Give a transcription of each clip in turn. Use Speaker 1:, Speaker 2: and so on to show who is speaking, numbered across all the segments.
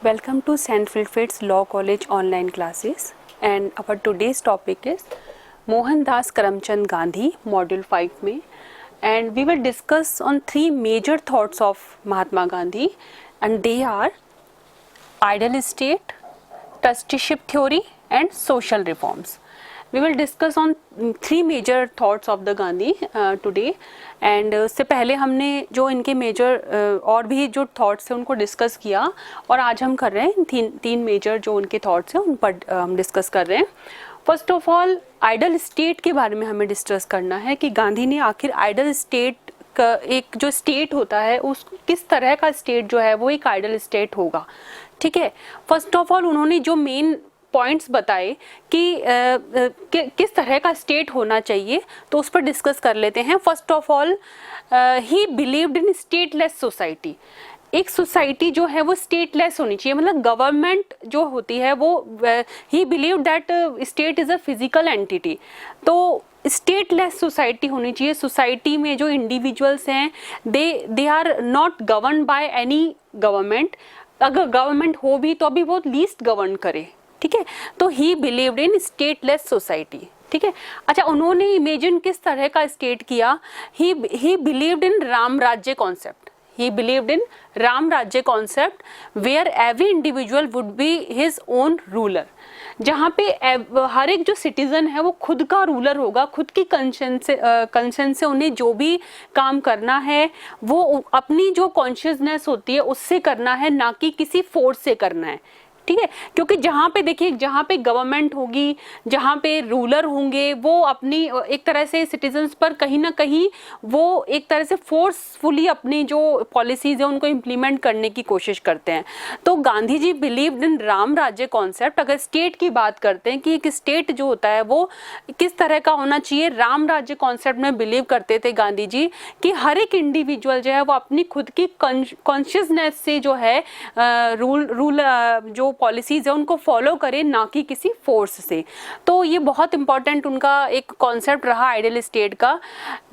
Speaker 1: Welcome to St. Wilfrid's Law College online classes, and our today's topic is Mohandas Karamchand Gandhi, Module 5 में, and we will discuss on three major thoughts of Mahatma Gandhi, and they are ideal state, trusteeship theory and social reforms. We will discuss on three major thoughts of the Gandhi today. And उससे पहले हमने जो इनके major और भी जो thoughts हैं उनको डिस्कस किया, और आज हम कर रहे हैं तीन मेजर जो उनके थॉट्स हैं उन पर हम डिस्कस कर रहे हैं. First of all ideal state के बारे में हमें डिस्कस करना है कि गांधी ने आखिर आइडल स्टेट का एक जो स्टेट होता है उस किस तरह का स्टेट जो है वो एक आइडल स्टेट होगा. ठीक है, फर्स्ट ऑफ ऑल उन्होंने जो मेन पॉइंट्स बताए कि किस तरह का स्टेट होना चाहिए, तो उस पर डिस्कस कर लेते हैं. First of all he believed in stateless society. एक सोसाइटी जो है वो स्टेटलेस होनी चाहिए, मतलब गवर्नमेंट जो होती है वो he believe that state is a physical entity. तो स्टेटलेस सोसाइटी होनी चाहिए. सोसाइटी में जो इंडिविजुअल्स हैं they are not govern by any government. अगर गवर्नमेंट हो भी तो अभी वो लीस्ट गवर्न करे. ठीक है, तो ही बिलीव्ड इन स्टेटलेस सोसाइटी. ठीक है, अच्छा उन्होंने इमेजिन किस तरह का स्टेट किया. ही believed in Ram Rajya concept. He believed in Ram Rajya concept where every individual would be his own ruler. जहाँ पे हर एक जो सिटीजन है वो खुद का रूलर होगा, खुद की कंसेंस से उन्हें जो भी काम करना है वो अपनी जो कॉन्शियसनेस होती है उससे करना है, ना कि किसी फोर्स से करना है. ठीक है, क्योंकि जहाँ पे देखिए जहाँ पे गवर्नमेंट होगी, जहाँ पे रूलर होंगे, वो अपनी एक तरह से सिटीजन्स पर कहीं ना कहीं वो एक तरह से फोर्सफुली अपनी जो पॉलिसीज है उनको इम्प्लीमेंट करने की कोशिश करते हैं. तो Gandhi ji believed in Ram Rajya concept. अगर स्टेट की बात करते हैं कि एक स्टेट जो होता है वो किस तरह का होना चाहिए, राम राज्य कॉन्सेप्ट में बिलीव करते थे गांधी जी कि हर एक इंडिविजुअल जो है वो अपनी खुद की कॉन्शियसनेस से जो है रूल जो पॉलिसीज है उनको फॉलो करे, ना कि किसी फोर्स से. तो ये बहुत इंपॉर्टेंट उनका एक कॉन्सेप्ट रहा आइडियल स्टेट का.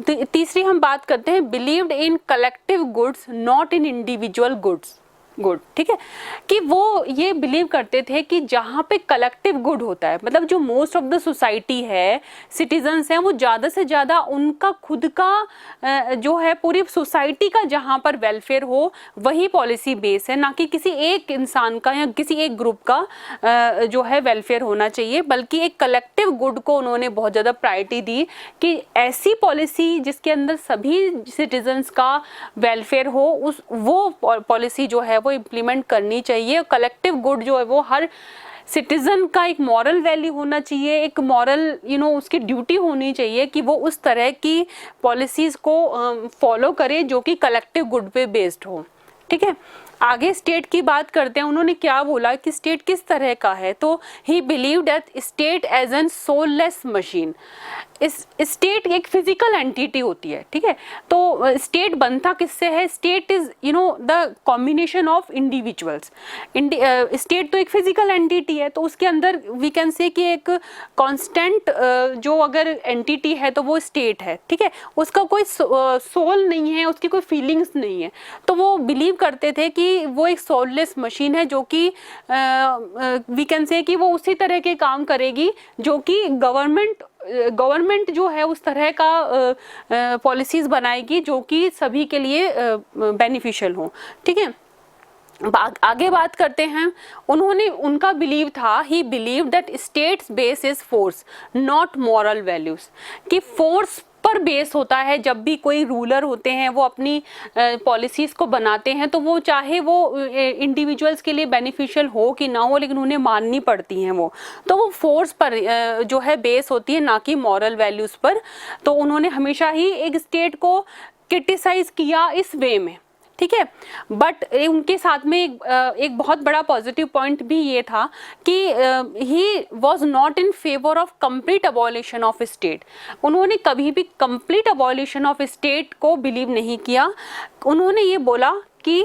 Speaker 1: तीसरी हम बात करते हैं believed in collective goods not in individual goods. ठीक है, कि वो ये बिलीव करते थे कि जहाँ पे कलेक्टिव गुड होता है, मतलब जो मोस्ट ऑफ द सोसाइटी है, सिटीजन्स हैं, वो ज़्यादा से ज़्यादा उनका खुद का जो है पूरी सोसाइटी का जहाँ पर वेलफेयर हो वही पॉलिसी बेस है, ना कि किसी एक इंसान का या किसी एक ग्रुप का जो है वेलफेयर होना चाहिए, बल्कि एक कलेक्टिव गुड को उन्होंने बहुत ज़्यादा प्रायोरिटी दी कि ऐसी पॉलिसी जिसके अंदर सभी सिटीजन्स का वेलफेयर हो, वो पॉलिसी जो है वो इम्प्लीमेंट करनी चाहिए. कलेक्टिव गुड जो है वो हर सिटीजन का एक मॉरल वैल्यू होना चाहिए, एक मॉरल उसकी ड्यूटी होनी चाहिए कि वो उस तरह की पॉलिसीज को फॉलो करे जो कि कलेक्टिव गुड पे बेस्ड हो. ठीक है, आगे स्टेट की बात करते हैं. उन्होंने क्या बोला कि स्टेट किस तरह का है, तो he believe that state as an soulless machine. इस स्टेट एक फिजिकल एंटिटी होती है. ठीक है, तो स्टेट बनता किससे है. State is the combination of individuals. State तो एक फिजिकल एंटिटी है, तो उसके अंदर वी कैन से कि एक कांस्टेंट जो अगर एंटिटी है तो वो स्टेट है. ठीक है, उसका कोई सोल नहीं है, उसकी कोई फीलिंग्स नहीं है. तो वो बिलीव करते थे कि वो एक सोललेस मशीन है जो कि वी कैन से कि वो उसी तरह के काम करेगी जो कि गवर्नमेंट जो है उस तरह का पॉलिसीज बनाएगी जो कि सभी के लिए बेनिफिशियल हो. ठीक है, आगे बात करते हैं. उनका बिलीव था, ही believe that states base is force not moral values. कि फोर्स पर बेस होता है. जब भी कोई रूलर होते हैं वो अपनी पॉलिसीज को बनाते हैं तो वो चाहे वो इंडिविजुअल्स के लिए बेनिफिशियल हो कि ना हो, लेकिन उन्हें माननी पड़ती हैं वो. तो वो फोर्स पर जो है बेस होती है, ना कि मॉरल वैल्यूज पर. तो उन्होंने हमेशा ही एक स्टेट को क्रिटिसाइज किया इस वे में. ठीक है, बट उनके साथ में एक बहुत बड़ा पॉजिटिव पॉइंट भी ये था कि he was not in favour of complete abolition of state. उन्होंने कभी भी कंप्लीट अबॉलिशन ऑफ स्टेट को बिलीव नहीं किया. उन्होंने ये बोला कि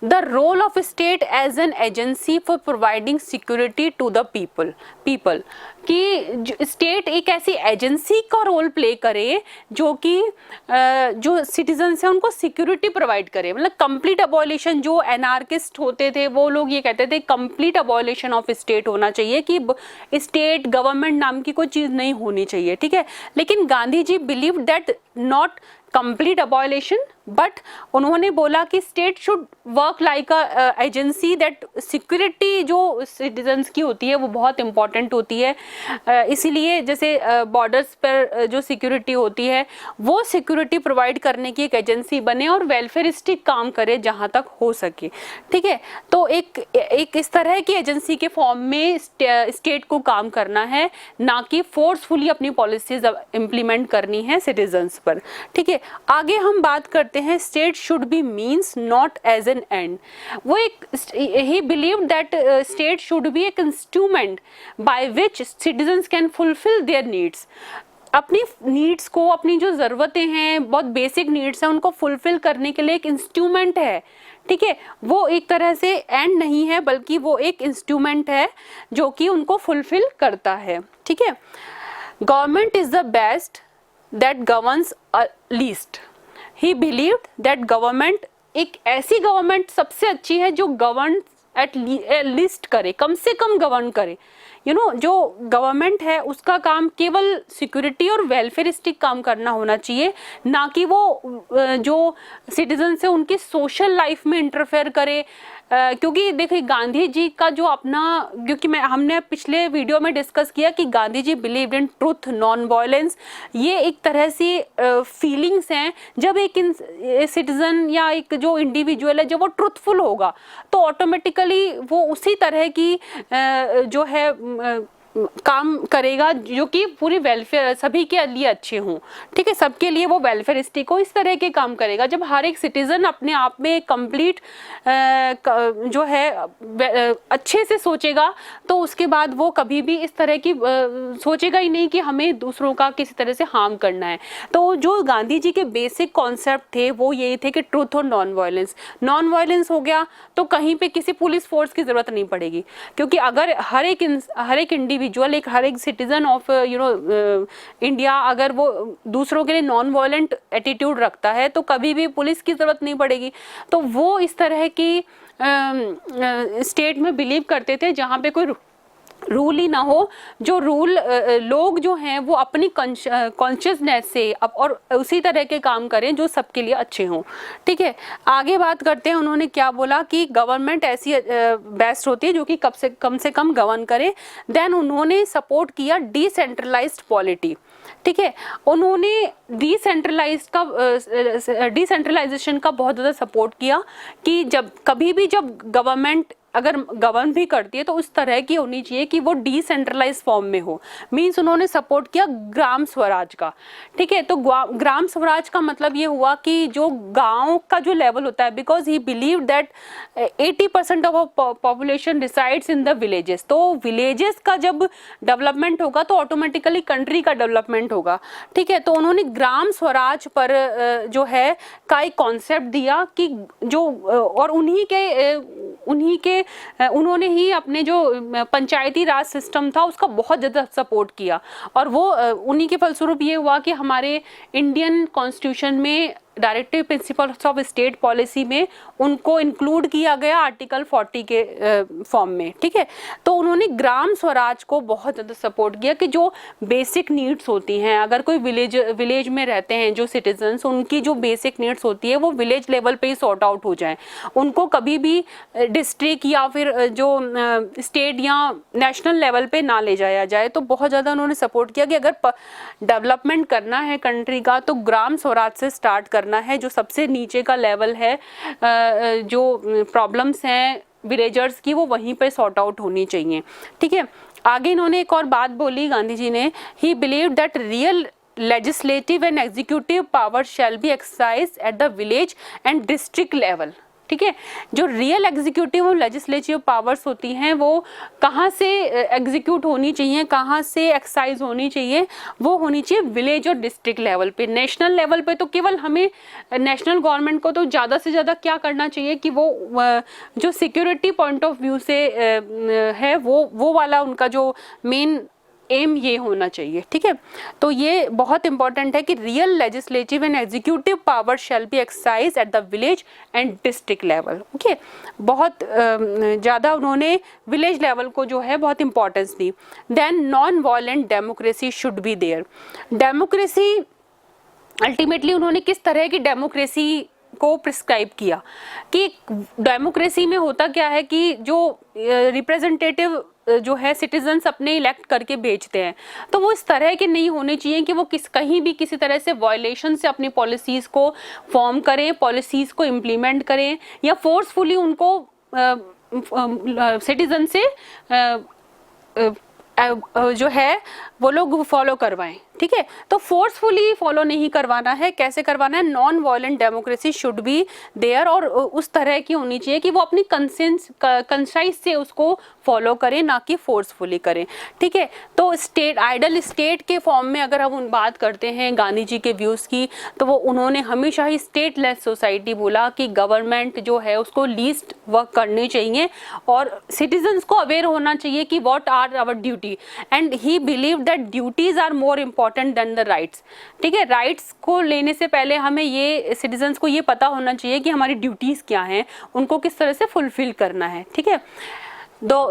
Speaker 1: the role of state as an agency for providing security to the people कि स्टेट एक ऐसी एजेंसी का रोल प्ले करे जो कि जो सिटीजन्स हैं उनको सिक्योरिटी प्रोवाइड करे। मतलब कंप्लीट अबॉलिशन, जो एनार्किस्ट होते थे वो लोग ये कहते थे कंप्लीट अबॉलिशन ऑफ स्टेट होना चाहिए, कि स्टेट गवर्नमेंट नाम की कोई चीज़ नहीं होनी चाहिए, ठीक है। लेकिन Gandhi ji believe that not complete abolition, but उन्होंने बोला कि state should work like a agency, that security जो सिटीजन्स की होती है वो बहुत इंपॉर्टेंट होती है। इसीलिए जैसे बॉर्डर्स पर जो सिक्योरिटी होती है वो सिक्योरिटी प्रोवाइड करने की एक एजेंसी बने और वेलफेयरिस्टिक काम करे जहाँ तक हो सके, ठीक है। तो एक इस तरह की एजेंसी के फॉर्म में स्टेट को काम करना है, ना कि फोर्सफुली अपनी पॉलिसीज इम्प्लीमेंट करनी है सिटीजन्स पर, ठीक है। आगे हम बात करते हैं state should be means not as an end. वो एक ही believe that state should be एक instrument by which citizens can fulfil their needs. अपनी नीड्स को, अपनी जो ज़रूरतें हैं, बहुत बेसिक नीड्स हैं, उनको फुलफिल करने के लिए एक इंस्ट्रूमेंट है, ठीक है। वो एक तरह से एंड नहीं है बल्कि वो एक इंस्ट्रूमेंट है जो कि उनको फुलफिल करता है, ठीक है। Government is the best that governs least. He believed that government, एक ऐसी गवर्नमेंट सबसे अच्छी है जो गवर्न एट लीस्ट करे, कम से कम गवर्न करे। जो गवर्नमेंट है उसका काम केवल सिक्योरिटी और वेलफेयरिस्टिक काम करना होना चाहिए, ना कि वो जो सिटीजन्स है उनकी सोशल लाइफ में इंटरफेयर करे। क्योंकि देखिए गांधी जी का जो अपना, क्योंकि हमने पिछले वीडियो में डिस्कस किया कि Gandhi ji believe in truth, non violence. ये एक तरह से फीलिंग्स हैं। जब एक सिटीजन या एक जो इंडिविजुअल है जब वो ट्रुथफुल होगा तो ऑटोमेटिकली वो उसी तरह की जो है काम करेगा जो कि पूरी वेलफेयर सभी के लिए अच्छे हों, ठीक है, सबके लिए वो वेलफेयरिस्टिक हो, इस तरह के काम करेगा। जब हर एक सिटीजन अपने आप में कंप्लीट जो है अच्छे से सोचेगा तो उसके बाद वो कभी भी इस तरह की सोचेगा ही नहीं कि हमें दूसरों का किसी तरह से हार्म करना है। तो जो गांधी जी के बेसिक कॉन्सेप्ट थे वो यही थे कि ट्रुथ और नॉन वायलेंस। नॉन वायलेंस हो गया तो कहीं पे किसी पुलिस फोर्स की ज़रूरत नहीं पड़ेगी, क्योंकि अगर हर एक इंडिविजुअल, हर एक सिटीजन ऑफ इंडिया अगर वो दूसरों के लिए नॉन वायलेंट एटीट्यूड रखता है तो कभी भी पुलिस की ज़रूरत नहीं पड़ेगी। तो वो इस तरह की स्टेट में बिलीव करते थे जहाँ पे कोई रूल ही ना हो, जो रूल लोग जो हैं वो अपनी कॉन्शियसनेस से और उसी तरह के काम करें जो सबके लिए अच्छे हों, ठीक है। आगे बात करते हैं, उन्होंने क्या बोला कि गवर्नमेंट ऐसी बेस्ट होती है जो कि कम से कम गवर्न करे। देन उन्होंने सपोर्ट किया डिसेंट्रलाइज्ड पॉलिटी, ठीक है। उन्होंने डिसेंट्रलाइजेशन का बहुत ज़्यादा सपोर्ट किया कि जब कभी भी जब गवर्नमेंट अगर गवर्न भी करती है तो उस तरह की होनी चाहिए कि वो डिसेंट्रलाइज फॉर्म में हो। मीन्स उन्होंने सपोर्ट किया ग्राम स्वराज का, ठीक है। तो ग्राम स्वराज का मतलब ये हुआ कि जो गांव का जो लेवल होता है, because he believe that 80% of population resides in the villages. तो विलेजेस का जब डेवलपमेंट होगा तो ऑटोमेटिकली कंट्री का डेवलपमेंट होगा, ठीक है। तो उन्होंने ग्राम स्वराज पर जो है का एक कॉन्सेप्ट दिया कि जो और उन्होंने ही अपने जो पंचायती राज सिस्टम था उसका बहुत ज़्यादा सपोर्ट किया। और वो उन्हीं के फलस्वरूप ये हुआ कि हमारे इंडियन कॉन्स्टिट्यूशन में directive principles of state policy में उनको इंक्लूड किया गया आर्टिकल 40 के फॉर्म में, ठीक है। तो उन्होंने ग्राम स्वराज को बहुत ज़्यादा सपोर्ट किया कि जो बेसिक नीड्स होती हैं, अगर कोई विलेज में रहते हैं जो सिटीजन्स, उनकी जो बेसिक नीड्स होती है वो विलेज लेवल पे ही सॉर्ट आउट हो जाए, उनको कभी भी डिस्ट्रिक्ट या फिर जो स्टेट या नेशनल लेवल पे ना ले जाया जाए। तो बहुत ज़्यादा उन्होंने सपोर्ट किया कि अगर डेवलपमेंट करना है कंट्री का तो ग्राम स्वराज से स्टार्ट करना है, जो सबसे नीचे का लेवल है, जो प्रॉब्लम्स हैं विलेजर्स की वो वहीं पे सॉर्ट आउट होनी चाहिए, ठीक है। आगे इन्होंने एक और बात बोली गांधी जी ने, ही believe that real legislative and executive power shall be exercise at the village and district level, ठीक है। जो रियल एग्जीक्यूटिव और लेजिस्लेटिव पावर्स होती हैं वो कहाँ से एग्जीक्यूट होनी चाहिए, कहाँ से एक्सरसाइज होनी चाहिए, वो होनी चाहिए विलेज और डिस्ट्रिक्ट लेवल पे। नेशनल लेवल पे तो केवल हमें नेशनल गवर्नमेंट को तो ज़्यादा से ज़्यादा क्या करना चाहिए कि वो जो सिक्योरिटी पॉइंट ऑफ व्यू से है वो वाला उनका जो मेन एम ये होना चाहिए, ठीक है। तो ये बहुत इंपॉर्टेंट है कि real legislative and executive power shall be exercise at the village and district level. Okay, बहुत ज़्यादा उन्होंने विलेज लेवल को जो है बहुत इंपॉर्टेंस दी। Then non violent democracy should be there. Democracy ultimately उन्होंने किस तरह की डेमोक्रेसी को प्रिस्क्राइब किया कि डेमोक्रेसी में होता क्या है कि जो रिप्रेजेंटेटिव जो है सिटीजन्स अपने इलेक्ट करके भेजते हैं, तो वो इस तरह के नहीं होने चाहिए कि वो कहीं भी किसी तरह से वायलेशन से अपनी पॉलिसीज़ को फॉर्म करें, पॉलिसीज़ को इम्प्लीमेंट करें या फोर्सफुली उनको सिटीजन से जो है वो लोग फॉलो करवाएं, ठीक है। तो फोर्सफुली फॉलो नहीं करवाना है, कैसे करवाना है, non violent democracy should be there, और उस तरह की होनी चाहिए कि वो अपनी कंसाइज से उसको फॉलो करें, ना कि फोर्सफुली करें, ठीक है। तो स्टेट आइडल स्टेट के फॉर्म में अगर हम बात करते हैं गांधी जी के व्यूज़ की, तो वो उन्होंने हमेशा ही स्टेटलेस सोसाइटी बोला कि गवर्नमेंट जो है उसको लीस्ट वर्क करनी चाहिए और सिटीजन्स को अवेयर होना चाहिए कि what are our duty, and he believe that duties are more important than the rights, ठीक है। राइट्स को लेने से पहले हमें ये सिटीजन्स को ये पता होना चाहिए कि हमारी ड्यूटीज क्या हैं, उनको किस तरह से फुलफिल करना है, ठीक है।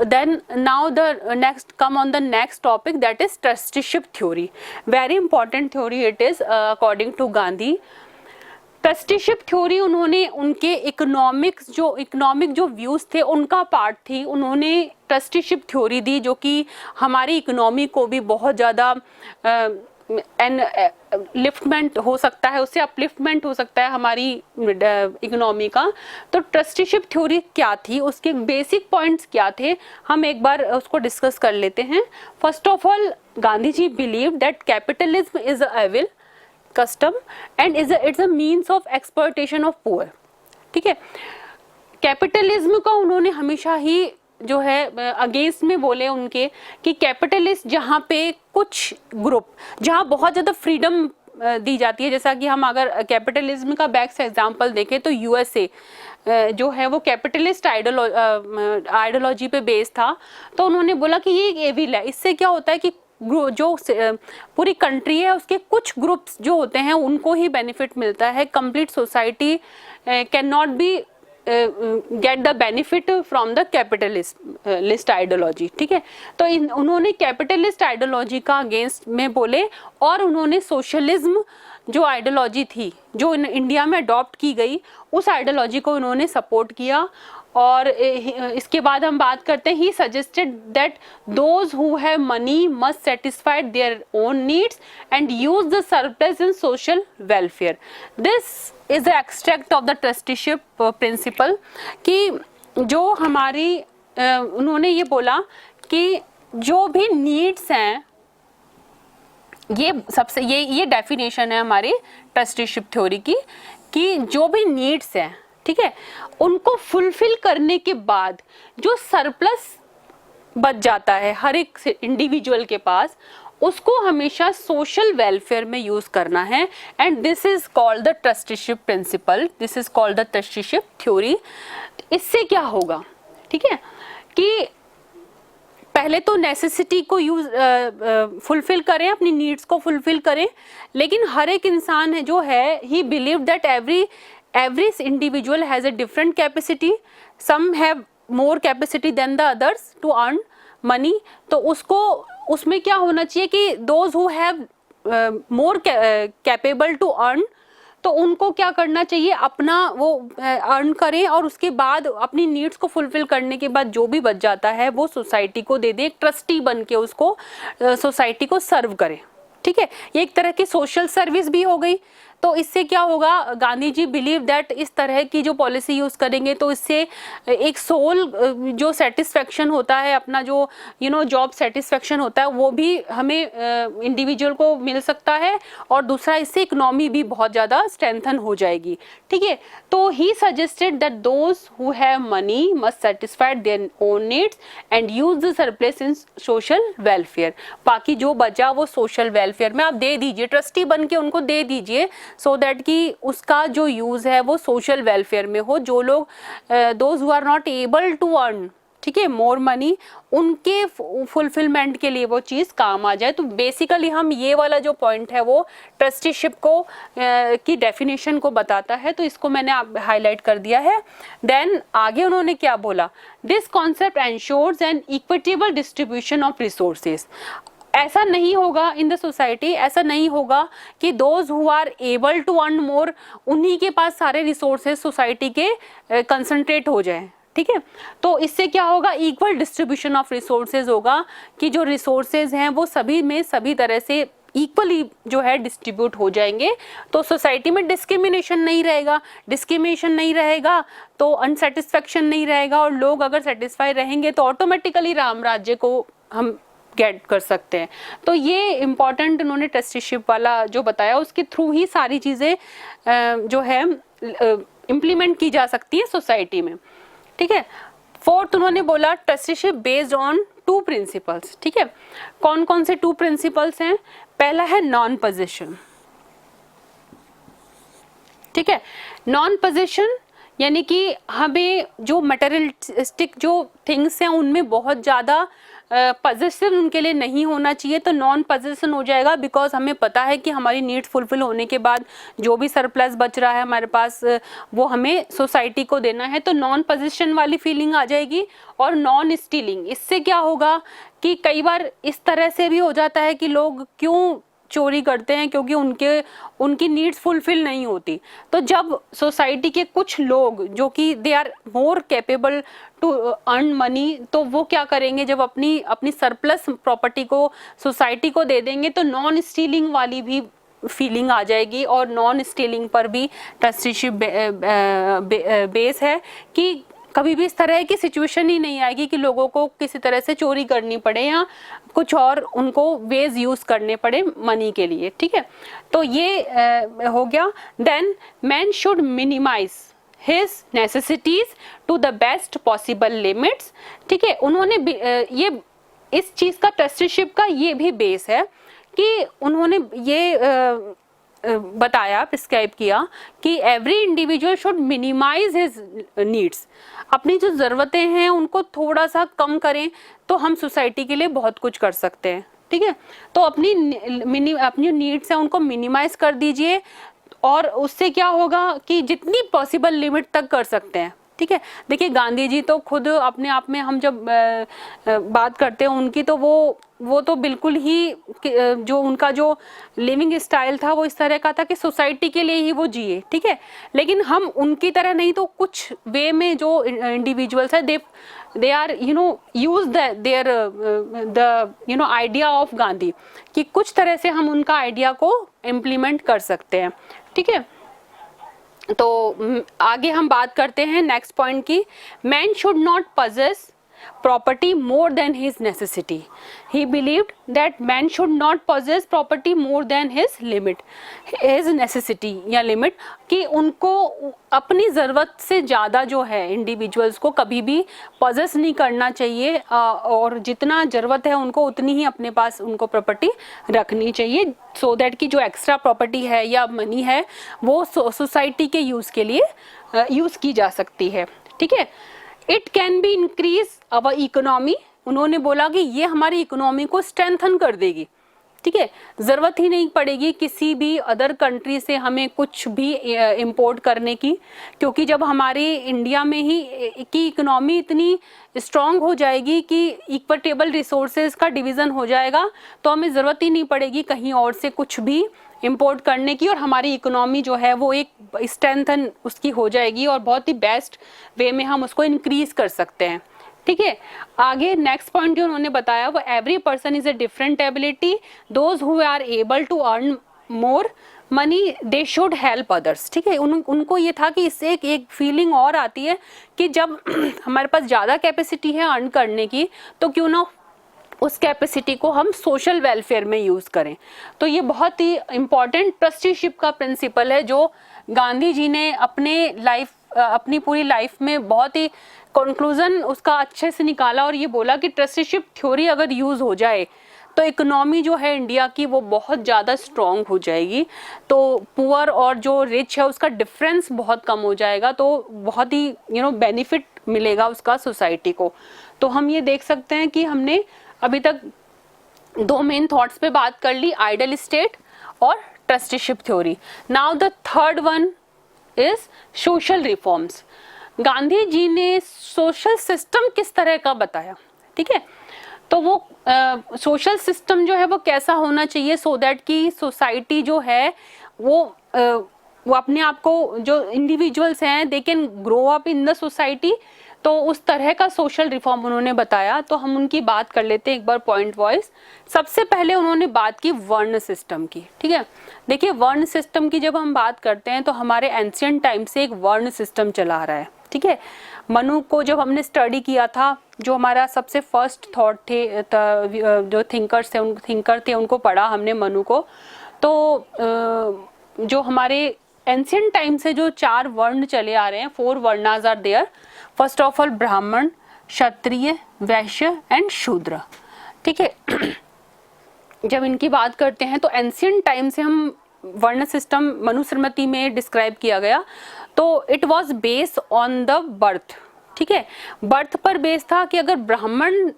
Speaker 1: Then now the next come on the next topic, that is trusteeship theory. Very important theory it is according to Gandhi. Trusteeship theory उन्होंने उनके इकोनॉमिक जो व्यूज़ थे उनका पार्ट थी, उन्होंने ट्रस्टीशिप थ्योरी दी जो कि हमारी इकोनॉमी को भी बहुत ज़्यादा लिफ्टमेंट हो सकता है, उससे अपलिफ्टमेंट हो सकता है हमारी इकोनॉमी का। तो ट्रस्टीशिप थ्योरी क्या थी, उसके बेसिक पॉइंट्स क्या थे, हम एक बार उसको डिस्कस कर लेते हैं। First of all, Gandhi ji believe that capitalism is a evil custom and it's a means of exploitation of poor, ठीक है। कैपिटलिज्म का उन्होंने हमेशा ही जो है अगेंस्ट में बोले उनके कि कैपिटलिस्ट जहाँ पे कुछ ग्रुप, जहाँ बहुत ज़्यादा फ्रीडम दी जाती है, जैसा कि हम अगर कैपिटलिज्म का बैक से एग्जांपल देखें तो यूएसए जो है वो कैपिटलिस्ट आइडियोलॉजी पे बेस था। तो उन्होंने बोला कि ये एक एविल है, इससे क्या होता है कि जो पूरी कंट्री है उसके कुछ ग्रुप्स जो होते हैं उनको ही बेनिफिट मिलता है, complete society can not be get the benefit from the capitalist ideology, ठीक है। तो उन्होंने कैपिटलिस्ट आइडियोलॉजी का अगेंस्ट में बोले और उन्होंने सोशलिज्म जो आइडियोलॉजी थी जो इंडिया में अडॉप्ट की गई उस आइडियोलॉजी को उन्होंने सपोर्ट किया। और इसके बाद हम बात करते हैं, he suggested that those who have money must satisfied their own needs and use the surplus in social welfare. This is the extract of the trusteeship principle कि जो हमारी उन्होंने ये बोला कि जो भी नीड्स हैं, ये सबसे ये डेफिनेशन है हमारी ट्रस्टीशिप थ्योरी की कि जो भी नीड्स हैं, ठीक है, उनको फुलफिल करने के बाद जो सरप्लस बच जाता है हर एक इंडिविजुअल के पास, उसको हमेशा सोशल वेलफेयर में यूज करना है। And this is called the trusteeship principle, this is called the trusteeship theory. इससे क्या होगा, ठीक है, कि पहले तो नेसेसिटी को यूज फुलफिल करें, अपनी नीड्स को फुलफिल करें, लेकिन हर एक इंसान है जो है ही believe that every individual has a different capacity, some have more capacity than the others to earn money। तो उसमें क्या होना चाहिए कि those who have more capable to earn, तो उनको क्या करना चाहिए, अपना वो अर्न करें और उसके बाद अपनी नीड्स को फुलफिल करने के बाद जो भी बच जाता है वो सोसाइटी को दे दे, एक ट्रस्टी बन के उसको सोसाइटी को सर्व करें, ठीक है। ये एक तरह की सोशल सर्विस भी हो गई। तो इससे क्या होगा, गांधी जी बिलीव दैट इस तरह की जो पॉलिसी यूज़ करेंगे तो इससे एक सोल जो सेटिस्फेक्शन होता है, अपना जो जॉब सेटिस्फेक्शन होता है वो भी हमें इंडिविजुअल को मिल सकता है, और दूसरा इससे इकोनॉमी भी बहुत ज़्यादा स्ट्रेंथन हो जाएगी, ठीक है। तो ही suggested that those who have money must satisfied their own needs and use the surplus in social welfare. बाकी जो बचा वो सोशल वेलफेयर में आप दे दीजिए, ट्रस्टी बन के उनको दे दीजिए, सो दैट कि उसका जो यूज़ है वो सोशल वेलफेयर में हो। जो लोग those who are not able to earn, ठीक है, मोर मनी, उनके फुलफिलमेंट के लिए वो चीज़ काम आ जाए। तो बेसिकली हम ये वाला जो पॉइंट है वो ट्रस्टीशिप को की डेफिनेशन को बताता है, तो इसको मैंने हाईलाइट कर दिया है। देन आगे उन्होंने क्या बोला, this concept ensures an equitable distribution of resources. ऐसा नहीं होगा इन द सोसाइटी, ऐसा नहीं होगा कि those who are able to earn more, उन्हीं के पास सारे रिसोर्सेज सोसाइटी के कंसंट्रेट हो जाए, ठीक है। तो इससे क्या होगा, इक्वल डिस्ट्रीब्यूशन ऑफ रिसोर्सेज होगा, कि जो रिसोर्सेज हैं वो सभी में सभी तरह से इक्वली जो है डिस्ट्रीब्यूट हो जाएंगे। तो सोसाइटी में डिस्क्रिमिनेशन नहीं रहेगा, डिस्क्रिमिनेशन नहीं रहेगा तो अनसेटिस्फैक्शन नहीं रहेगा, और लोग अगर सेटिस्फाई रहेंगे तो ऑटोमेटिकली राम राज्य को हम गेट कर सकते हैं। तो ये इम्पॉर्टेंट उन्होंने ट्रस्टीशिप वाला जो बताया, उसके थ्रू ही सारी चीज़ें जो है इम्प्लीमेंट की जा सकती है सोसाइटी में, ठीक है। फोर्थ उन्होंने बोला ट्रस्टीशिप बेस्ड ऑन 2 प्रिंसिपल्स, ठीक है। कौन कौन से 2 प्रिंसिपल्स हैं? पहला है नॉन पोजीशन, ठीक है। नॉन पोजीशन यानी कि हमें जो मटेरियलिस्टिक जो थिंग्स हैं उनमें बहुत ज़्यादा पोजेसिव उनके लिए नहीं होना चाहिए, तो नॉन पोजेशन हो जाएगा। बिकॉज हमें पता है कि हमारी नीड्स फुलफिल होने के बाद जो भी सरप्लस बच रहा है हमारे पास वो हमें सोसाइटी को देना है, तो नॉन पोजेशन वाली फीलिंग आ जाएगी। और नॉन स्टीलिंग, इससे क्या होगा कि कई बार इस तरह से भी हो जाता है कि लोग क्यों चोरी करते हैं, क्योंकि उनकी नीड्स फुलफिल नहीं होती। तो जब सोसाइटी के कुछ लोग जो कि they are more capable to earn money, तो वो क्या करेंगे, जब अपनी सरप्लस प्रॉपर्टी को सोसाइटी को दे देंगे तो नॉन स्टीलिंग वाली भी फीलिंग आ जाएगी। और नॉन स्टीलिंग पर भी ट्रस्टीशिप बेस है कि कभी भी इस तरह की सिचुएशन ही नहीं आएगी कि लोगों को किसी तरह से चोरी करनी पड़े या कुछ और उनको वेज यूज करने पड़े मनी के लिए, ठीक है। तो ये हो गया। Then man should minimise his necessities to the best possible limits, ठीक है। उन्होंने ये इस चीज का ट्रस्टीशिप का ये भी बेस है कि उन्होंने ये बताया, प्रिस्क्राइब किया कि every individual should minimise his needs. अपनी जो ज़रूरतें हैं उनको थोड़ा सा कम करें तो हम सोसाइटी के लिए बहुत कुछ कर सकते हैं, ठीक है। तो अपनी नीड्स हैं उनको मिनिमाइज कर दीजिए, और उससे क्या होगा कि जितनी पॉसिबल लिमिट तक कर सकते हैं, ठीक है। देखिए गांधी जी तो खुद अपने आप में हम जब बात करते हैं उनकी, तो वो तो बिल्कुल ही जो उनका जो लिविंग स्टाइल था वो इस तरह का था कि सोसाइटी के लिए ही वो जिए, ठीक है। लेकिन हम उनकी तरह नहीं, तो कुछ वे में जो इंडिविजुअल्स है they are use their the idea of Gandhi, कि कुछ तरह से हम उनका आइडिया को इम्प्लीमेंट कर सकते हैं, ठीक है। तो आगे हम बात करते हैं नेक्स्ट पॉइंट की। Man should not possess property more than his necessity. He believed that man should not possess property more than his necessity या limit, कि उनको अपनी ज़रूरत से ज़्यादा जो है इंडिविजुअल्स को कभी भी possess नहीं करना चाहिए, और जितना ज़रूरत है उनको उतनी ही अपने पास उनको प्रॉपर्टी रखनी चाहिए, so that कि जो एक्स्ट्रा प्रॉपर्टी है या मनी है वो सोसाइटी के यूज़ के लिए यूज़ की जा सकती है, ठीक है। It can be increase our economy, उन्होंने बोला कि ये हमारी इकोनॉमी को स्ट्रेंथन कर देगी, ठीक है। ज़रूरत ही नहीं पड़ेगी किसी भी अदर कंट्री से हमें कुछ भी इंपोर्ट करने की, क्योंकि जब हमारी इंडिया में ही की इकोनॉमी इतनी स्ट्रॉन्ग हो जाएगी कि इक्विटेबल रिसोर्सेज का डिवीज़न हो जाएगा, तो हमें ज़रूरत ही नहीं पड़ेगी कहीं और से कुछ भी इंपोर्ट करने की, और हमारी इकोनॉमी जो है वो एक स्ट्रेंथन उसकी हो जाएगी और बहुत ही बेस्ट वे में हम उसको इंक्रीज कर सकते हैं, ठीक है। आगे नेक्स्ट पॉइंट जो उन्होंने बताया वो every person is a different ability, those who are able to earn more money they should help others, ठीक है। उनको ये था कि इससे एक फीलिंग और आती है कि जब हमारे पास ज़्यादा कैपेसिटी है अर्न करने की, तो क्यों ना उस कैपेसिटी को हम सोशल वेलफेयर में यूज़ करें। तो ये बहुत ही इम्पॉर्टेंट ट्रस्टीशिप का प्रिंसिपल है जो गांधी जी ने अपनी पूरी लाइफ में बहुत ही कंक्लूजन उसका अच्छे से निकाला, और ये बोला कि ट्रस्टीशिप थ्योरी अगर यूज़ हो जाए तो इकोनॉमी जो है इंडिया की वो बहुत ज़्यादा स्ट्रॉन्ग हो जाएगी, तो पुअर और जो रिच है उसका डिफरेंस बहुत कम हो जाएगा, तो बहुत ही बेनिफिट मिलेगा उसका सोसाइटी को। तो हम ये देख सकते हैं कि हमने अभी तक दो मेन थॉट्स पे बात कर ली, आइडल स्टेट और trusteeship theory. Now the third one is social reforms. Gandhi ji ने सोशल सिस्टम किस तरह का बताया, ठीक है। तो वो सोशल सिस्टम जो है वो कैसा होना चाहिए, सो दैट कि सोसाइटी जो है वो अपने आप को, जो इंडिविजुअल्स हैं they can grow up in the society. तो उस तरह का सोशल रिफॉर्म उन्होंने बताया। तो हम उनकी बात कर लेते हैं एक बार पॉइंट वाइज। सबसे पहले उन्होंने बात की वर्ण सिस्टम की, ठीक है। देखिए वर्ण सिस्टम की जब हम बात करते हैं तो हमारे एंशिएंट टाइम से एक वर्ण सिस्टम चला आ रहा है, ठीक है। मनु को जब हमने स्टडी किया था, जो हमारा सबसे फर्स्ट थॉट थे, जो थिंकर थे उनको पढ़ा हमने मनु को। तो जो हमारे एंशिएंट टाइम से जो 4 वर्ण चले आ रहे हैं, 4 वर्णास are there. First of all Brahmin, Kshatriya, Vysya and शूद्र, ठीक है। जब इनकी बात करते हैं तो एंशिएंट टाइम से हम वर्ण सिस्टम मनुस्मृति में डिस्क्राइब किया गया। तो it was based on the birth, ठीक है। बर्थ पर बेस था कि अगर ब्राह्मण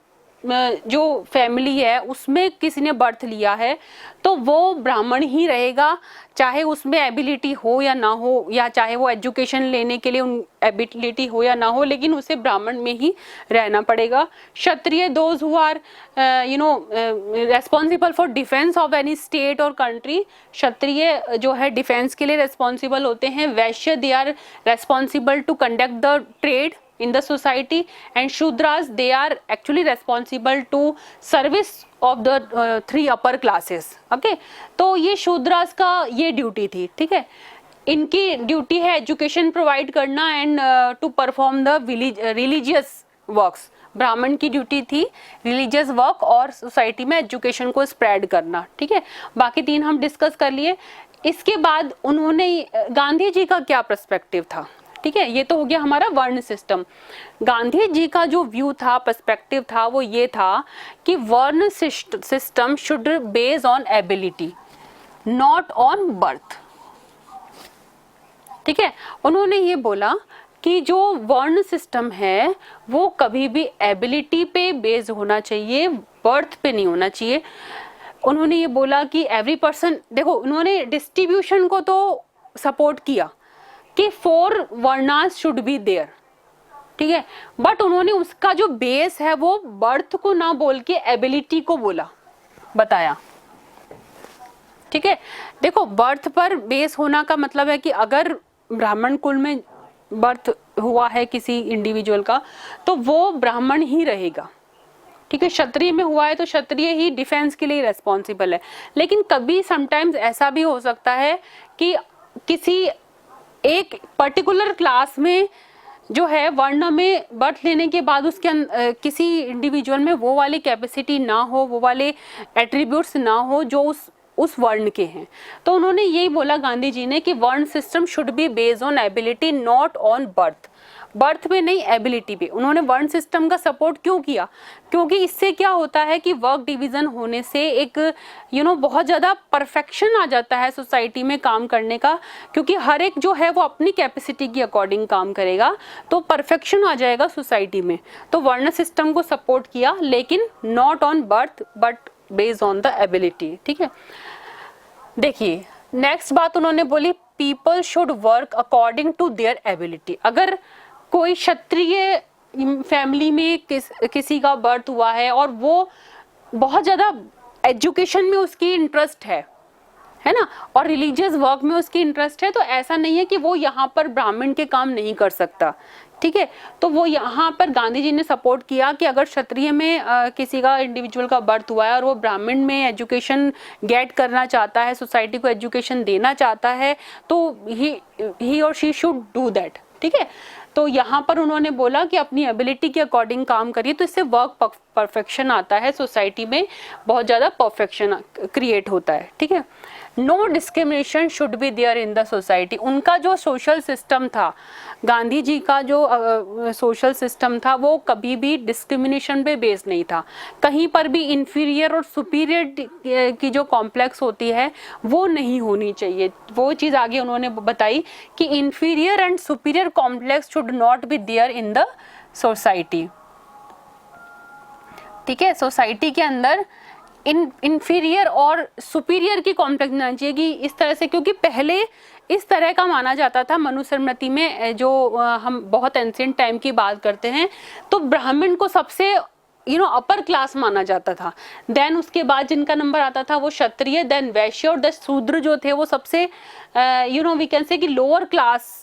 Speaker 1: जो फैमिली है उसमें किसी ने बर्थ लिया है तो वो ब्राह्मण ही रहेगा, चाहे उसमें एबिलिटी हो या ना हो, या चाहे वो एजुकेशन लेने के लिए एबिलिटी हो या ना हो, लेकिन उसे ब्राह्मण में ही रहना पड़ेगा। Kshatriya those who are responsible for defence of any state और कंट्री, क्षत्रिय जो है डिफेंस के लिए रेस्पॉन्सिबल होते हैं। Vaishya they are responsible to conduct the trade in the society, and shudras they are actually responsible to service of the 3 upper classes, okay। तो ये शूद्रास का ये ड्यूटी थी, ठीक है। इनकी ड्यूटी है एजुकेशन प्रोवाइड करना and to perform the religious works. ब्राह्मण की ड्यूटी थी रिलीजियस वर्क और सोसाइटी में एजुकेशन को स्प्रेड करना, ठीक है। बाकी 3 हम डिस्कस कर लिए। इसके बाद उन्होंने, गांधी जी का क्या पर्सपेक्टिव था, ठीक है। ये तो हो गया हमारा वर्ण सिस्टम। गांधी जी का जो व्यू था, पर्सपेक्टिव था, वो ये था कि वर्ण system should based on ability not on birth, ठीक है। उन्होंने ये बोला कि जो वर्ण सिस्टम है वो कभी भी एबिलिटी पे बेस्ड होना चाहिए, बर्थ पे नहीं होना चाहिए। उन्होंने ये बोला कि एवरी पर्सन, देखो उन्होंने डिस्ट्रीब्यूशन को तो सपोर्ट किया कि 4 वर्णास शुड बी देयर, ठीक है। बट उन्होंने उसका जो बेस है वो बर्थ को ना बोल के एबिलिटी को बताया, ठीक है। देखो बर्थ पर बेस होना का मतलब है कि अगर ब्राह्मण कुल में बर्थ हुआ है किसी इंडिविजुअल का तो वो ब्राह्मण ही रहेगा, ठीक है। क्षत्रिय में हुआ है तो क्षत्रिय ही डिफेंस के लिए रेस्पॉन्सिबल है। लेकिन कभी समटाइम्स ऐसा भी हो सकता है कि किसी एक पर्टिकुलर क्लास में जो है वर्ण में बर्थ लेने के बाद उसके किसी इंडिविजुअल में वो वाली कैपेसिटी ना हो, वो वाले एट्रीब्यूट्स ना हो जो उस वर्ण के हैं। तो उन्होंने यही बोला गांधी जी ने कि वर्ण system should be based on ability not on birth, birth पे नहीं एबिलिटी पे। उन्होंने वर्ण सिस्टम का सपोर्ट क्यों किया, क्योंकि इससे क्या होता है कि वर्क डिवीजन होने से एक बहुत ज़्यादा परफेक्शन आ जाता है सोसाइटी में काम करने का, क्योंकि हर एक जो है वो अपनी कैपेसिटी के अकॉर्डिंग काम करेगा तो परफेक्शन आ जाएगा सोसाइटी में। तो वर्ण सिस्टम को सपोर्ट किया, लेकिन not on birth but based on the ability, ठीक है। देखिए नेक्स्ट बात उन्होंने बोली, people should work according to their ability. अगर कोई क्षत्रिय फैमिली में किसी का बर्थ हुआ है और वो बहुत ज़्यादा एजुकेशन में उसकी इंटरेस्ट है ना, और रिलीजियस वर्क में उसकी इंटरेस्ट है, तो ऐसा नहीं है कि वो यहाँ पर ब्राह्मण के काम नहीं कर सकता, ठीक है। तो वो यहाँ पर गांधी जी ने सपोर्ट किया कि अगर क्षत्रिय में किसी का इंडिविजुअल का बर्थ हुआ है और वो ब्राह्मण में एजुकेशन गेट करना चाहता है, सोसाइटी को एजुकेशन देना चाहता है, तो ही और शी शुड डू दैट, ठीक है। तो यहाँ पर उन्होंने बोला कि अपनी एबिलिटी के अकॉर्डिंग काम करिए, तो इससे वर्क परफेक्शन आता है, सोसाइटी में बहुत ज़्यादा परफेक्शन क्रिएट होता है, ठीक है। No discrimination should be there in the society. उनका जो सोशल सिस्टम था, गांधी जी का जो सोशल सिस्टम था वो कभी भी डिस्क्रिमिनेशन पे बेस्ड नहीं था। कहीं पर भी इंफीरियर और सुपीरियर की जो कॉम्प्लेक्स होती है वो नहीं होनी चाहिए। वो चीज़ आगे उन्होंने बताई कि inferior and superior complex should not be there in the society. ठीक है, सोसाइटी के अंदर इंफीरियर और सुपीरियर की कॉम्प्लेक्स नहीं आना चाहिए कि इस तरह से, क्योंकि पहले इस तरह का माना जाता था मनुस्मृति में, जो हम बहुत एंशिएंट टाइम की बात करते हैं, तो ब्राह्मण को सबसे अपर क्लास माना जाता था। देन उसके बाद जिनका नंबर आता था वो क्षत्रिय, देन वैश्य, और शूद्र जो थे वो सबसे वी कैन से कि लोअर क्लास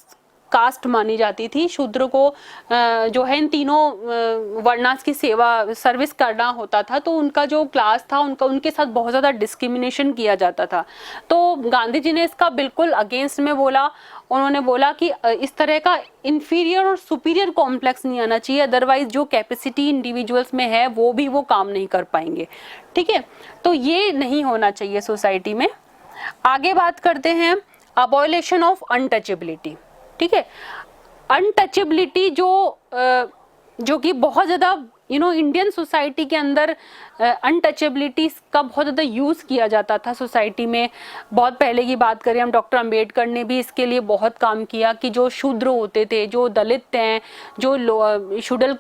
Speaker 1: कास्ट मानी जाती थी। शूद्र को जो है इन तीनों वर्णास की सर्विस करना होता था, तो उनका जो क्लास था उनके साथ बहुत ज़्यादा डिस्क्रिमिनेशन किया जाता था। तो गांधी जी ने इसका बिल्कुल अगेंस्ट में बोला। उन्होंने बोला कि इस तरह का इंफीरियर और सुपीरियर कॉम्प्लेक्स नहीं आना चाहिए, अदरवाइज जो कैपेसिटी इंडिविजुअल्स में है वो काम नहीं कर पाएंगे। ठीक है, तो ये नहीं होना चाहिए सोसाइटी में। आगे बात करते हैं अबॉलिशन ऑफ अनटचेबिलिटी। ठीक है, अनटचेबिलिटी जो कि बहुत ज़्यादा इंडियन सोसाइटी के अंदर अनटचेबिलिटी का बहुत ज़्यादा यूज़ किया जाता था सोसाइटी में। बहुत पहले की बात करें हम, डॉक्टर अंबेडकर ने भी इसके लिए बहुत काम किया कि जो शूद्र होते थे, जो दलित हैं, जो शेड्यूल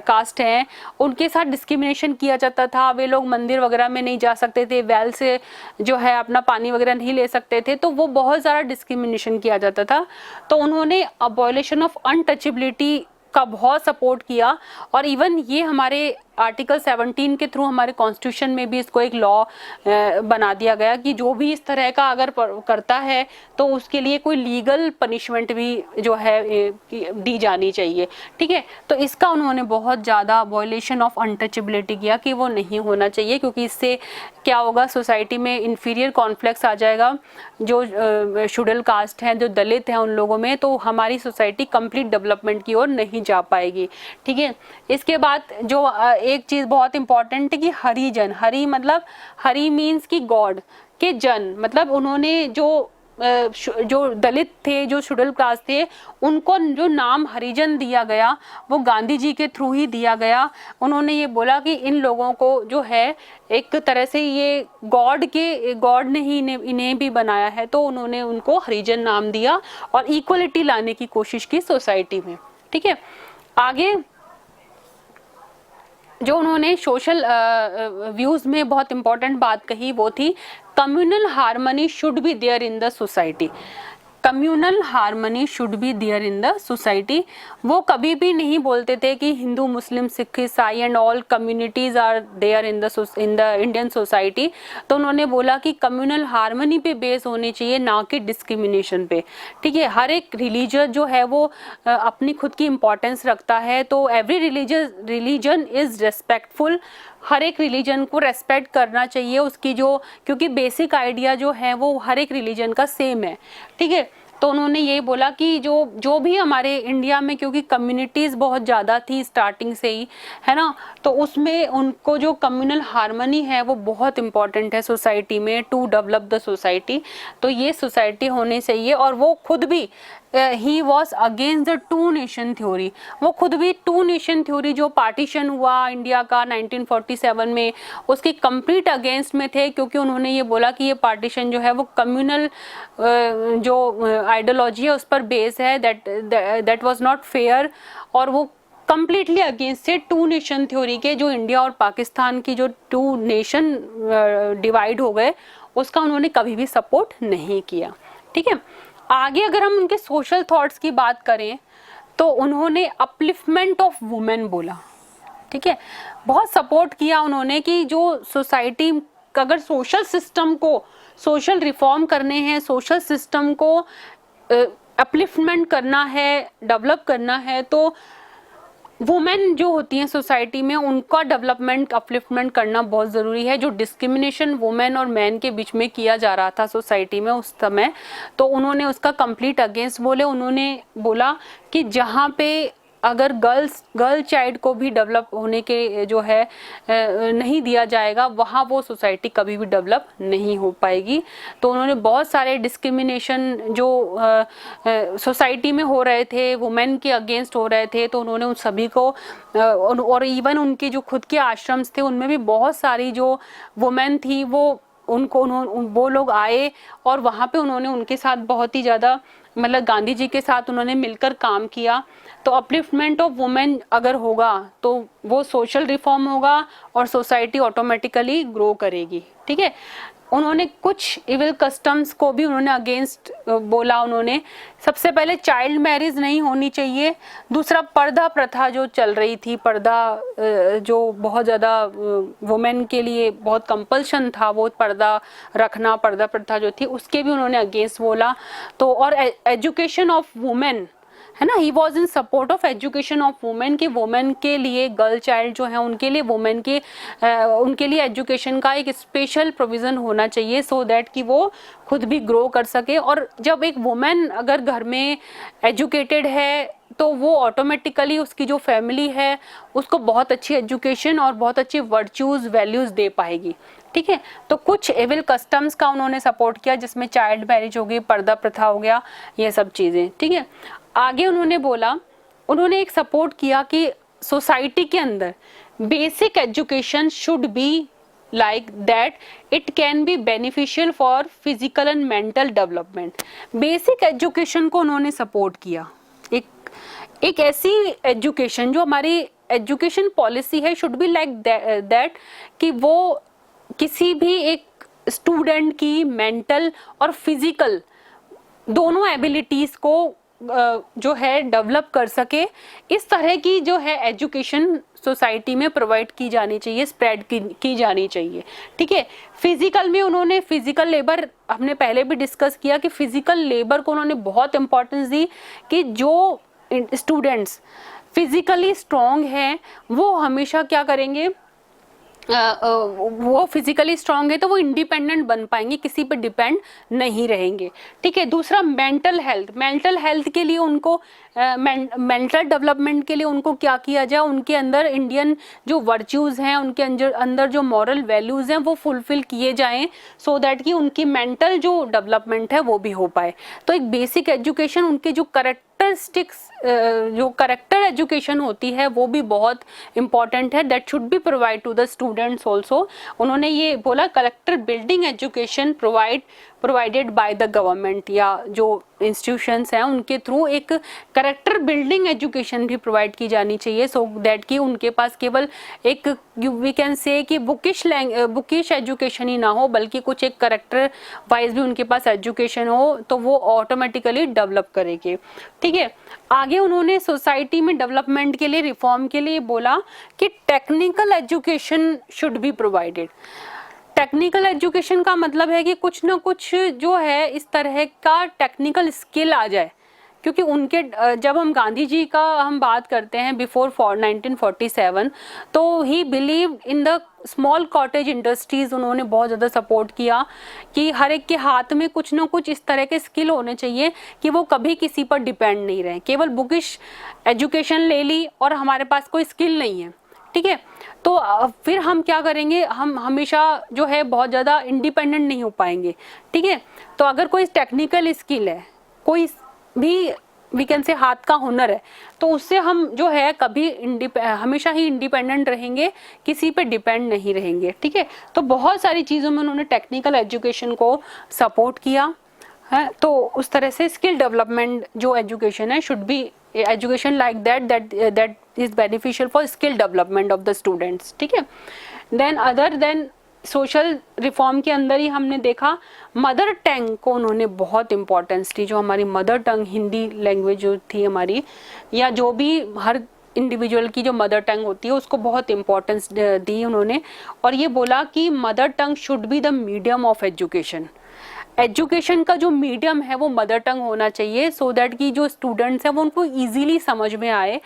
Speaker 1: कास्ट हैं, उनके साथ डिस्क्रिमिनेशन किया जाता था। वे लोग मंदिर वगैरह में नहीं जा सकते थे, वेल से जो है अपना पानी वगैरह नहीं ले सकते थे, तो वो बहुत ज़्यादा डिस्क्रिमिनेशन किया जाता था। तो उन्होंने अबॉलिशन ऑफ अनटचेबिलिटी का बहुत सपोर्ट किया, और इवन ये हमारे आर्टिकल 17 के थ्रू हमारे कॉन्स्टिट्यूशन में भी इसको एक लॉ बना दिया गया कि जो भी इस तरह का अगर करता है तो उसके लिए कोई लीगल पनिशमेंट भी जो है दी जानी चाहिए। ठीक है, तो इसका उन्होंने बहुत ज़्यादा वॉयलेशन ऑफ अनटचेबिलिटी किया कि वो नहीं होना चाहिए, क्योंकि इससे क्या होगा, सोसाइटी में इन्फीरियर कॉन्फ्लिक्ट्स आ जाएगा। जो शेड्यूल कास्ट हैं, जो दलित हैं, उन लोगों में, तो हमारी सोसाइटी कंप्लीट डेवलपमेंट की ओर नहीं जा पाएगी। ठीक है, इसके बाद जो एक चीज़ बहुत इंपॉर्टेंट है कि हरिजन, मतलब हरि मीन्स की गॉड के जन, मतलब उन्होंने जो दलित थे, जो शेड्यूल कास्ट थे, उनको जो नाम हरिजन दिया गया वो गांधी जी के थ्रू ही दिया गया। उन्होंने ये बोला कि इन लोगों को जो है एक तरह से ये गॉड ने ही इन्हें भी बनाया है, तो उन्होंने उनको हरिजन नाम दिया और इक्वलिटी लाने की कोशिश की सोसाइटी में। ठीक है, आगे जो उन्होंने सोशल व्यूज में बहुत इंपॉर्टेंट बात कही वो थी communal harmony should be there in the society. Communal harmony should be there in the society. वो कभी भी नहीं बोलते थे कि हिंदू, मुस्लिम, सिख, ईसाई and all communities are there in the Indian society. तो उन्होंने बोला कि कम्युनल हार्मनी पे बेस होनी चाहिए, ना कि डिस्क्रिमिनेशन पे। ठीक है, हर एक रिलीजन जो है वो अपनी खुद की इम्पोर्टेंस रखता है, तो एवरी रिलीजन इज रेस्पेक्टफुल। हर एक रिलीजन को रेस्पेक्ट करना चाहिए उसकी क्योंकि बेसिक आइडिया जो है वो हर एक रिलीजन का सेम है। ठीक है, तो उन्होंने ये बोला कि जो भी हमारे इंडिया में, क्योंकि कम्युनिटीज़ बहुत ज़्यादा थी स्टार्टिंग से ही, है ना, तो उसमें उनको जो कम्युनल हार्मनी है वो बहुत इम्पॉर्टेंट है सोसाइटी में टू डेवलप द सोसाइटी। तो ये सोसाइटी होनी चाहिए। और वो खुद भी he was against the two nation theory. वो खुद भी टू नेशन थ्योरी जो पार्टीशन हुआ इंडिया का 1947 में, उसके कंप्लीट अगेंस्ट में थे, क्योंकि उन्होंने ये बोला कि ये पार्टीशन जो है वो कम्युनल जो आइडियोलॉजी है उस पर बेस है, दैट वाज नॉट फेयर। और वो कंप्लीटली अगेंस्ट है टू नेशन थ्योरी के, जो इंडिया और पाकिस्तान की जो टू नेशन डिवाइड हो गए उसका उन्होंने कभी भी सपोर्ट नहीं किया। ठीक है, आगे अगर हम उनके सोशल थॉट्स की बात करें तो उन्होंने अपलिफ्टमेंट ऑफ वुमेन बोला। ठीक है, बहुत सपोर्ट किया उन्होंने कि जो सोसाइटी अगर सोशल सिस्टम को सोशल रिफॉर्म करने हैं, सोशल सिस्टम को अपलिफ्टमेंट करना है, डेवलप करना है, तो वुमेन जो होती हैं सोसाइटी में उनका डेवलपमेंट, अपलिफ्टमेंट करना बहुत ज़रूरी है। जो डिस्क्रिमिनेशन वुमेन और मैन के बीच में किया जा रहा था सोसाइटी में उस समय, तो उन्होंने उसका कंप्लीट अगेंस्ट बोले। उन्होंने बोला कि जहाँ पे अगर गर्ल चाइल्ड को भी डेवलप होने के जो है नहीं दिया जाएगा, वहाँ वो सोसाइटी कभी भी डेवलप नहीं हो पाएगी। तो उन्होंने बहुत सारे डिस्क्रिमिनेशन जो सोसाइटी में हो रहे थे, वुमेन के अगेंस्ट हो रहे थे, तो उन्होंने उन सभी को और इवन उनके जो खुद के आश्रम्स थे उनमें भी बहुत सारी जो वुमेन थी वो वो लोग आए और वहाँ पे उन्होंने उनके साथ बहुत ही ज़्यादा मतलब गांधी जी के साथ उन्होंने मिलकर काम किया। तो अपलिफ्टमेंट ऑफ वुमेन अगर होगा तो वो सोशल रिफॉर्म होगा और सोसाइटी ऑटोमेटिकली ग्रो करेगी। ठीक है, उन्होंने कुछ इविल कस्टम्स को भी उन्होंने अगेंस्ट बोला। उन्होंने सबसे पहले चाइल्ड मैरिज नहीं होनी चाहिए, दूसरा पर्दा प्रथा जो चल रही थी, पर्दा जो बहुत ज़्यादा वुमेन के लिए बहुत कंपल्शन था, वो पर्दा रखना, पर्दा प्रथा जो थी उसके भी उन्होंने अगेंस्ट बोला। तो और एजुकेशन ऑफ वुमेन है ना, he was in support of education of women, कि वुमेन के लिए, गर्ल चाइल्ड जो है उनके लिए, वुमेन के उनके लिए एजुकेशन का एक स्पेशल प्रोविज़न होना चाहिए सो दैट कि वो खुद भी ग्रो कर सके। और जब एक वुमेन अगर घर में एजुकेटेड है तो वो ऑटोमेटिकली उसकी जो फैमिली है उसको बहुत अच्छी एजुकेशन और बहुत अच्छी वर्च्यूज़ वैल्यूज़ दे पाएगी। ठीक है, तो कुछ एविल कस्टम्स का उन्होंने सपोर्ट किया जिसमें चाइल्ड मैरिज हो गई, पर्दा प्रथा हो गया, ये सब चीज़ें। ठीक है, आगे उन्होंने बोला, उन्होंने एक सपोर्ट किया कि सोसाइटी के अंदर basic education should be like that it can be beneficial for physical and mental development. Basic education को उन्होंने सपोर्ट किया। एक ऐसी एजुकेशन जो हमारी एजुकेशन पॉलिसी है शुड बी लाइक दैट कि वो किसी भी एक स्टूडेंट की मेंटल और फिजिकल दोनों एबिलिटीज को जो है डेवलप कर सके। इस तरह की जो है एजुकेशन सोसाइटी में प्रोवाइड की जानी चाहिए, स्प्रेड की जानी चाहिए। ठीक है, फिजिकल में उन्होंने फिजिकल लेबर, हमने पहले भी डिस्कस किया कि फिजिकल लेबर को उन्होंने बहुत इंपॉर्टेंस दी कि जो स्टूडेंट्स फिजिकली स्ट्रॉन्ग हैं वो हमेशा क्या करेंगे, वो फिजिकली स्ट्रांग है तो वो इंडिपेंडेंट बन पाएंगे, किसी पे डिपेंड नहीं रहेंगे। ठीक है, दूसरा मेंटल हेल्थ के लिए उनको मेंटल डेवलपमेंट के लिए उनको क्या किया जाए, उनके अंदर इंडियन जो वर्च्यूज़ हैं, उनके अंदर जो मॉरल वैल्यूज़ हैं वो फुलफिल किए जाएं सो दैट कि उनकी मेंटल जो डेवलपमेंट है वो भी हो पाए। तो एक बेसिक एजुकेशन, उनके जो जो करेक्टर एजुकेशन होती है वो भी बहुत इंपॉर्टेंट है, that should be provide to the students also. उन्होंने ये बोला character building education provided by the government, या जो इंस्टीट्यूशंस हैं उनके थ्रू एक करेक्टर बिल्डिंग एजुकेशन भी प्रोवाइड की जानी चाहिए सो दैट कि उनके पास केवल एक वी कैन से कि बुकिश एजुकेशन ही ना हो, बल्कि कुछ एक करेक्टर वाइज भी उनके पास एजुकेशन हो तो वो ऑटोमेटिकली डेवलप करेंगे। ठीक है, आगे उन्होंने सोसाइटी में डेवलपमेंट के लिए, रिफॉर्म के लिए बोला कि technical education should be provided. Technical education का मतलब है कि कुछ ना कुछ जो है इस तरह का टेक्निकल स्किल आ जाए, क्योंकि उनके जब हम गांधी जी का हम बात करते हैं बिफोर 1947, तो he believe in the small cottage industries. उन्होंने बहुत ज़्यादा सपोर्ट किया कि हर एक के हाथ में कुछ ना कुछ इस तरह के स्किल होने चाहिए कि वो कभी किसी पर डिपेंड नहीं रहे। केवल बुकिश एजुकेशन ले ली और हमारे पास कोई स्किल नहीं है, ठीक है, तो फिर हम क्या करेंगे, हम हमेशा जो है बहुत ज़्यादा इंडिपेंडेंट नहीं हो पाएंगे। ठीक है, तो अगर कोई टेक्निकल स्किल है, कोई भी वी कैन से हाथ का हुनर है, तो उससे हम जो है कभी हमेशा ही इंडिपेंडेंट रहेंगे, किसी पे डिपेंड नहीं रहेंगे। ठीक है, तो बहुत सारी चीज़ों में उन्होंने टेक्निकल एजुकेशन को सपोर्ट किया है। तो उस तरह से स्किल डेवलपमेंट जो एजुकेशन है should be education like that is beneficial for skill development of the students. ठीक है, then other than social reform के अंदर ही हमने देखा मदर टंग को उन्होंने बहुत इंपॉर्टेंस दी। जो हमारी मदर टंग हिंदी लैंग्वेज जो थी हमारी, या जो भी हर इंडिविजुअल की जो मदर टंग होती है उसको बहुत इंपॉर्टेंस दी उन्होंने, और ये बोला कि mother tongue should be the medium of education. Education का जो मीडियम है वो मदर टंग होना चाहिए सो दैट कि जो स्टूडेंट्स हैं वो उनको इजीली समझ में आए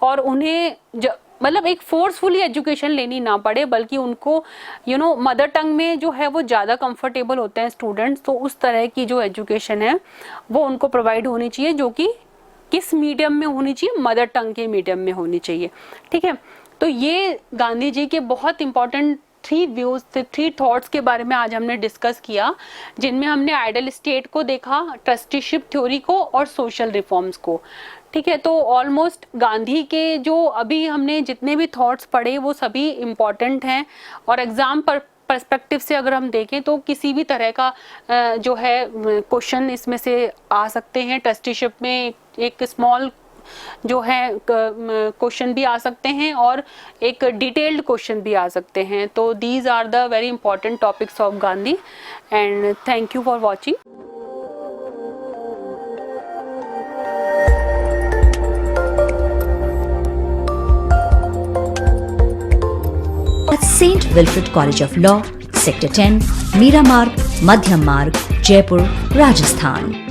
Speaker 1: और उन्हें मतलब एक फोर्सफुली एजुकेशन लेनी ना पड़े, बल्कि उनको मदर टंग में जो है वो ज़्यादा कंफर्टेबल होते हैं स्टूडेंट्स। तो उस तरह की जो एजुकेशन है वो उनको प्रोवाइड होनी चाहिए, जो कि किस मीडियम में होनी चाहिए, मदर टंग के मीडियम में होनी चाहिए। ठीक है, तो ये गांधी जी के बहुत इंपॉर्टेंट 3 थॉट्स के बारे में आज हमने डिस्कस किया, जिनमें हमने आइडल स्टेट को देखा, ट्रस्टीशिप थ्योरी को और सोशल रिफॉर्म्स को। ठीक है, तो ऑलमोस्ट गांधी के जो अभी हमने जितने भी थॉट्स पढ़े वो सभी इम्पॉर्टेंट हैं और एग्जाम पर्सपेक्टिव से अगर हम देखें तो किसी भी तरह का जो है क्वेश्चन इसमें से आ सकते हैं। ट्रस्टीशिप में एक स्मॉल जो है क्वेश्चन भी आ सकते हैं और एक डिटेल्ड क्वेश्चन भी आ सकते हैं। तो these are the very important topics of Gandhi and thank you for watching.
Speaker 2: At St. Wilfrid College of Law, Sector 10, Meera Marg, Madhyam Marg, Jaipur, Rajasthan.